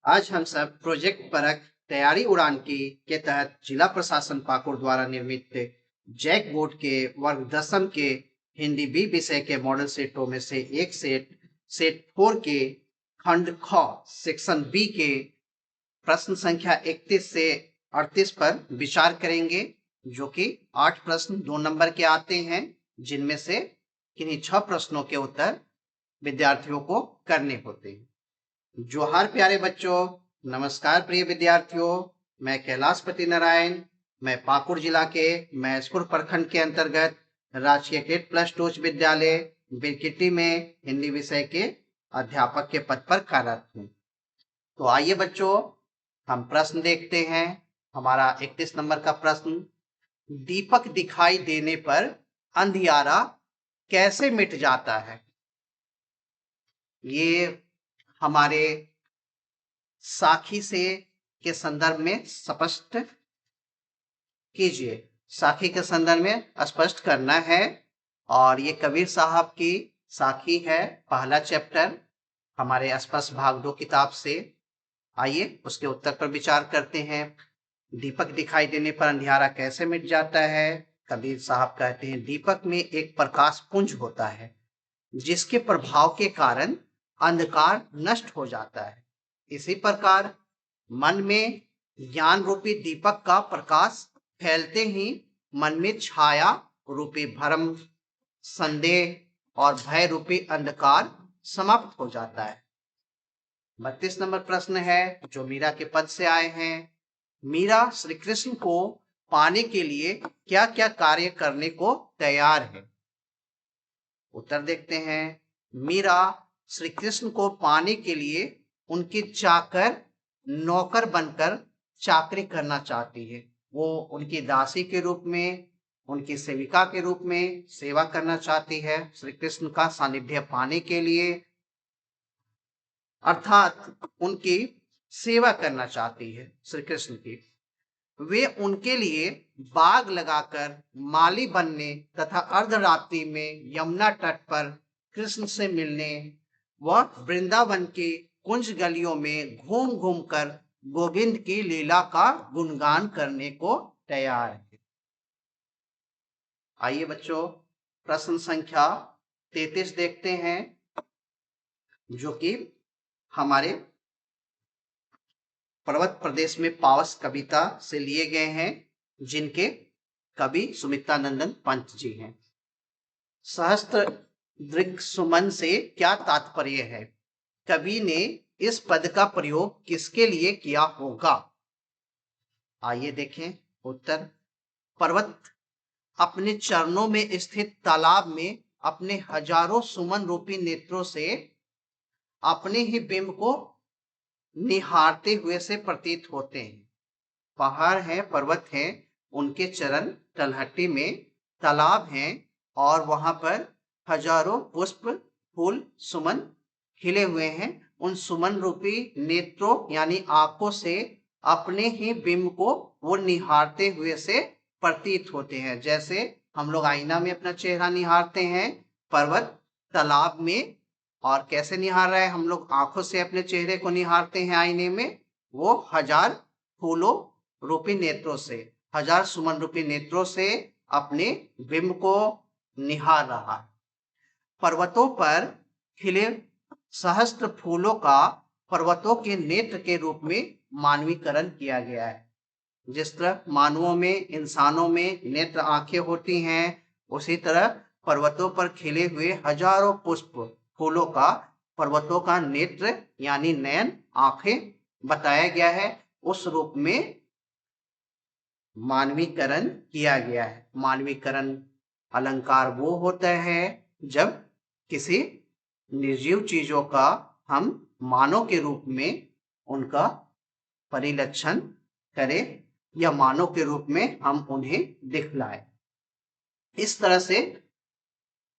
आज हम सब प्रोजेक्ट परख तैयारी उड़ान की के तहत जिला प्रशासन पाकुड़ द्वारा निर्मित जैक बोर्ड के वर्ग 10वीं के हिंदी बी विषय के मॉडल सेटों में से एक सेट 4 के खंड ख सेक्शन बी के प्रश्न संख्या 31 से 38 पर विचार करेंगे, जो कि 8 प्रश्न 2 नंबर के आते हैं, जिनमें से किन्हीं 6 प्रश्नों के उत्तर विद्यार्थियों को करने होते हैं। जोहार प्यारे बच्चों, नमस्कार प्रिय विद्यार्थियों। मैं कैलाशपति नारायण, मैं पाकुड़ जिला के महसपुर प्रखंड के अंतर्गत राजकीय टेट प्लस टू उच्च विद्यालय बिरकिट्टी में हिंदी विषय के अध्यापक के पद पर कार्यरत हूँ। तो आइए बच्चों, हम प्रश्न देखते हैं। हमारा 31 नंबर का प्रश्न, दीपक दिखाई देने पर अंधियारा कैसे मिट जाता है? ये हमारे साखी से के संदर्भ में स्पष्ट कीजिए। साखी के संदर्भ में स्पष्ट करना है। और ये कबीर साहब की साखी है, पहला चैप्टर, हमारे स्पष्ट भाग 2 किताब से। आइए उसके उत्तर पर विचार करते हैं। दीपक दिखाई देने पर अंधियारा कैसे मिट जाता है? कबीर साहब कहते हैं, दीपक में एक प्रकाश पुंज होता है जिसके प्रभाव के कारण अंधकार नष्ट हो जाता है। इसी प्रकार मन में ज्ञान रूपी दीपक का प्रकाश फैलते ही मन में छाया रूपी भ्रम, संदेह और भय रूपी अंधकार समाप्त हो जाता है। 32 नंबर प्रश्न है, जो मीरा के पद से आए हैं। मीरा श्री कृष्ण को पाने के लिए क्या क्या कार्य करने को तैयार है? उत्तर देखते हैं। मीरा श्री कृष्ण को पाने के लिए उनकी चाकर नौकर बनकर चाकरी करना चाहती है। वो उनकी दासी के रूप में, उनकी सेविका के रूप में सेवा करना चाहती है श्री कृष्ण का सानिध्य पाने के लिए, अर्थात उनकी सेवा करना चाहती है श्री कृष्ण की। वे उनके लिए बाग लगाकर माली बनने तथा अर्धरात्रि में यमुना तट पर कृष्ण से मिलने व वृंदावन की कुंज गलियों में घूम घूम कर गोविंद की लीला का गुणगान करने को तैयार है। आइए बच्चों, प्रश्न संख्या 33 देखते हैं, जो कि हमारे पर्वत प्रदेश में पावस कविता से लिए गए हैं, जिनके कवि सुमित्रानंदन पंत जी हैं। सहस्त्र दृक् सुमन से क्या तात्पर्य है? कवि ने इस पद का प्रयोग किसके लिए किया होगा? आइए देखें उत्तर। पर्वत अपने चरणों में स्थित तालाब में अपने हजारों सुमन रूपी नेत्रों से अपने ही बिंब को निहारते हुए से प्रतीत होते हैं। पहाड़ है, पर्वत है, उनके चरण तलहटी में तालाब हैं और वहां पर हजारों पुष्प फूल सुमन खिले हुए हैं। उन सुमन रूपी नेत्रों यानी आंखों से अपने ही बिंब को वो निहारते हुए से प्रतीत होते हैं। जैसे हम लोग आईना में अपना चेहरा निहारते हैं, पर्वत तालाब में और कैसे निहार रहा है? हम लोग आंखों से अपने चेहरे को निहारते हैं आईने में। वो हजार फूलों रूपी नेत्रों से, हजार सुमन रूपी नेत्रों से अपने बिंब को निहार रहा है। पर्वतों पर खिले सहस्त्र फूलों का पर्वतों के नेत्र के रूप में मानवीकरण किया गया है। जिस तरह मानवों में, इंसानों में नेत्र आंखें होती हैं, उसी तरह पर्वतों पर खिले हुए हजारों पुष्प फूलों का पर्वतों का नेत्र यानी नयन, आंखें बताया गया है। उस रूप में मानवीकरण किया गया है। मानवीकरण अलंकार वो होता है जब किसी निर्जीव चीजों का हम मानव के रूप में उनका परिलक्षण करें या मानव के रूप में हम उन्हें दिखलाएं। इस तरह से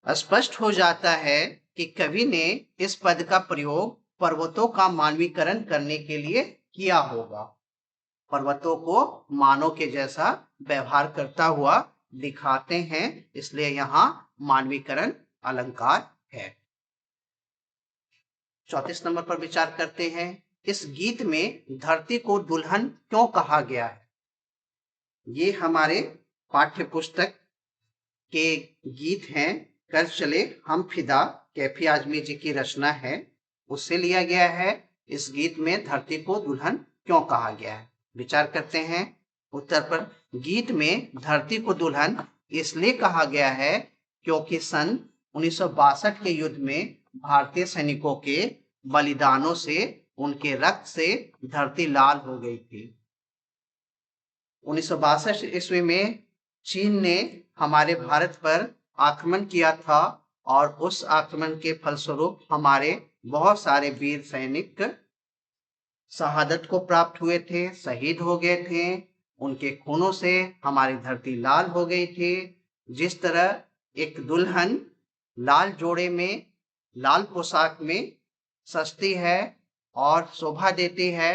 स्पष्ट हो जाता है कि कवि ने इस पद का प्रयोग पर्वतों का मानवीकरण करने के लिए किया होगा। पर्वतों को मानव के जैसा व्यवहार करता हुआ दिखाते हैं, इसलिए यहाँ मानवीकरण अलंकार है। 34 नंबर पर विचार करते हैं। इस गीत में धरती को दुल्हन क्यों कहा गया है? ये हमारे पाठ्य पुस्तक के गीत हैं। कर चले हम फिदा, कैफी आजमी जी की रचना है, उससे लिया गया है। इस गीत में धरती को दुल्हन क्यों कहा गया है? विचार करते हैं उत्तर पर। गीत में धरती को दुल्हन इसलिए कहा गया है क्योंकि सन 1962 के युद्ध में भारतीय सैनिकों के बलिदानों से, उनके रक्त से धरती लाल हो गई थी। 1962 ईस्वी में चीन ने हमारे भारत पर आक्रमण किया था और उस आक्रमण के फलस्वरूप हमारे बहुत सारे वीर सैनिक शहादत को प्राप्त हुए थे, शहीद हो गए थे। उनके खूनों से हमारी धरती लाल हो गई थी। जिस तरह एक दुल्हन लाल जोड़े में, लाल पोशाक में सजती है और शोभा देती है,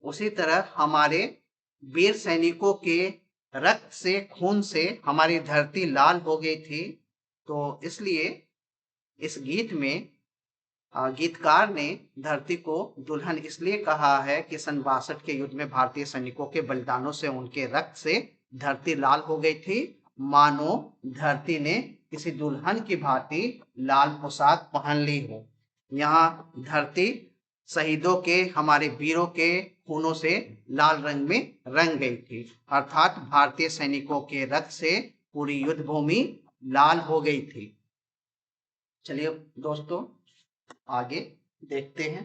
उसी तरह हमारे वीर सैनिकों के रक्त से, खून से हमारी धरती लाल हो गई थी। तो इसलिए इस गीत में गीतकार ने धरती को दुल्हन इसलिए कहा है कि सन 62 के युद्ध में भारतीय सैनिकों के बलिदानों से, उनके रक्त से धरती लाल हो गई थी, मानो धरती ने किसी दुल्हन की भांति लाल पोशाक पहन ली हो। यहाँ धरती शहीदों के, हमारे वीरों के खूनों से लाल रंग में रंग गई थी, अर्थात भारतीय सैनिकों के रक्त से पूरी युद्ध भूमि लाल हो गई थी। चलिए दोस्तों आगे देखते हैं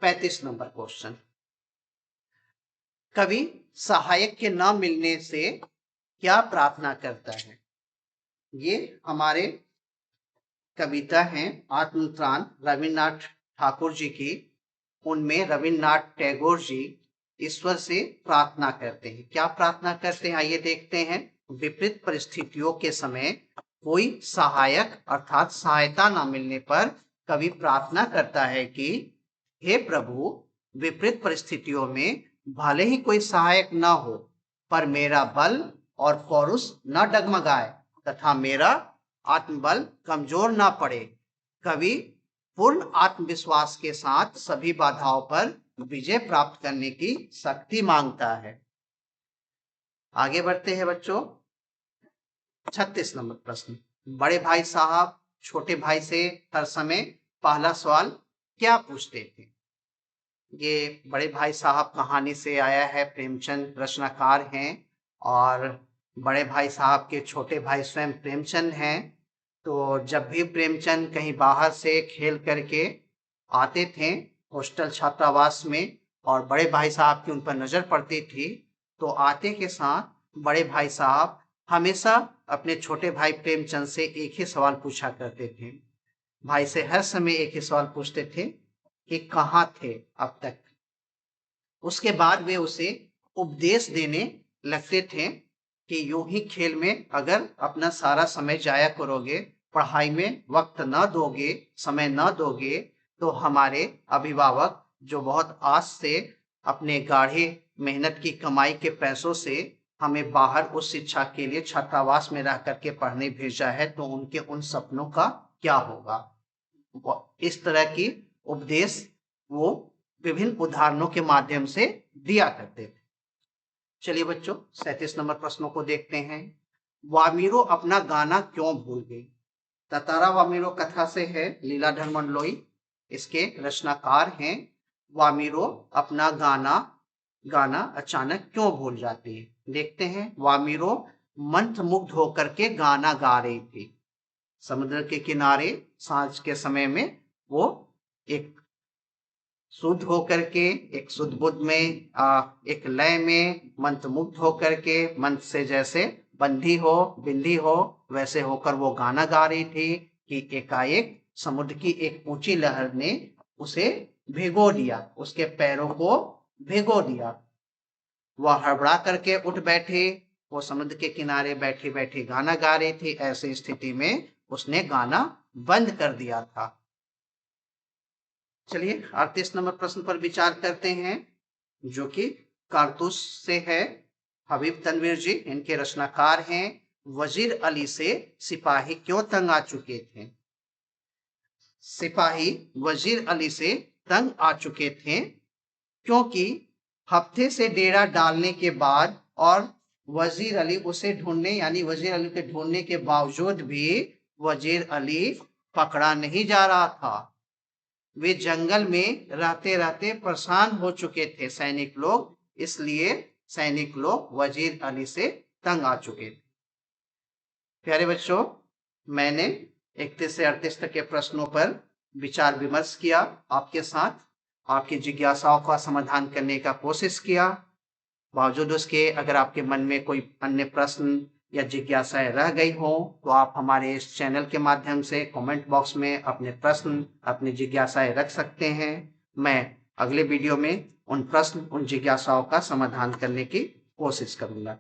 35 नंबर क्वेश्चन। कवि सहायक के न मिलने से क्या प्रार्थना करता है? ये हमारे कविता हैं आत्मत्राण रविन्द्रनाथ ठाकुर जी की। उनमें रविन्द्रनाथ टैगोर जी ईश्वर से प्रार्थना करते हैं। क्या प्रार्थना करते हैं आइए देखते हैं। विपरीत परिस्थितियों के समय कोई सहायक अर्थात सहायता न मिलने पर कवि प्रार्थना करता है कि हे प्रभु, विपरीत परिस्थितियों में भले ही कोई सहायक न हो, पर मेरा बल और पौरुष न डगमगाए तथा मेरा आत्मबल कमजोर ना पड़े। कवि पूर्ण आत्मविश्वास के साथ सभी बाधाओं पर विजय प्राप्त करने की शक्ति मांगता है। आगे बढ़ते हैं बच्चों। 36 नंबर प्रश्न। बड़े भाई साहब छोटे भाई से हर समय पहला सवाल क्या पूछते थे? ये बड़े भाई साहब कहानी से आया है। प्रेमचंद रचनाकार हैं और बड़े भाई साहब के छोटे भाई स्वयं प्रेमचंद हैं। तो जब भी प्रेमचंद कहीं बाहर से खेल करके आते थे हॉस्टल छात्रावास में और बड़े भाई साहब की उन पर नजर पड़ती थी, तो आते के साथ बड़े भाई साहब हमेशा अपने छोटे भाई प्रेमचंद से एक ही सवाल पूछा करते थे। भाई से हर समय एक ही सवाल पूछते थे कि कहाँ थे अब तक। उसके बाद वे उसे उपदेश देने लगते थे कि यूं ही खेल में अगर अपना सारा समय जाया करोगे, पढ़ाई में वक्त न दोगे, समय न दोगे, तो हमारे अभिभावक जो बहुत आस से अपने गाढ़े मेहनत की कमाई के पैसों से हमें बाहर उस शिक्षा के लिए छात्रावास में रह करके पढ़ने भेजा है, तो उनके उन सपनों का क्या होगा। इस तरह की उपदेश वो विभिन्न उदाहरणों के माध्यम से दिया करते थे। चलिए बच्चों 37 नंबर प्रश्नों को देखते हैं। वामीरो अपना गाना क्यों भूल गई? ततारा वामीरो कथा से है, लीलाधर मंडलोई इसके रचनाकार हैं। वामीरो अपना गाना अचानक क्यों भूल जाती है? देखते हैं। वामीरो मंत्रमुग्ध होकर के गाना गा रही थी समुद्र के किनारे। सांझ के समय में वो एक शुद्ध होकर के, एक शुद्ध बुद्ध में, एक लय में मंत्रमुग्ध होकर के, मंत्र से जैसे बंधी हो, बिंदी हो, वैसे होकर वो गाना गा रही थी कि एकाएक समुद्र की एक ऊंची लहर ने उसे भिगो दिया, उसके पैरों को भिगो दिया। वह हड़बड़ा करके उठ बैठी। वो समुद्र के किनारे बैठी बैठी गाना गा रही थी। ऐसी स्थिति में उसने गाना बंद कर दिया था। चलिए 38 नंबर प्रश्न पर विचार करते हैं जो कि कारतूस से है। हबीब तनवीर जी इनके रचनाकार हैं। वजीर अली से सिपाही क्यों तंग आ चुके थे? सिपाही वजीर अली से तंग आ चुके थे क्योंकि हफ्ते से डेरा डालने के बाद और वजीर अली उसे ढूंढने यानी वजीर अली के ढूंढने के बावजूद भी वजीर अली पकड़ा नहीं जा रहा था। वे जंगल में रहते रहते परेशान हो चुके थे सैनिक लोग, इसलिए सैनिक लोग वजीर अली से तंग आ चुके थे। प्यारे बच्चों, मैंने 31 से 38 तक के प्रश्नों पर विचार विमर्श किया, आपके साथ आपकी जिज्ञासाओं का समाधान करने का कोशिश किया। बावजूद उसके अगर आपके मन में कोई अन्य प्रश्न या जिज्ञासाएं रह गई हो तो आप हमारे इस चैनल के माध्यम से कमेंट बॉक्स में अपने प्रश्न, अपनी जिज्ञासाएं रख सकते हैं। मैं अगले वीडियो में उन प्रश्न, उन जिज्ञासाओं का समाधान करने की कोशिश करूंगा।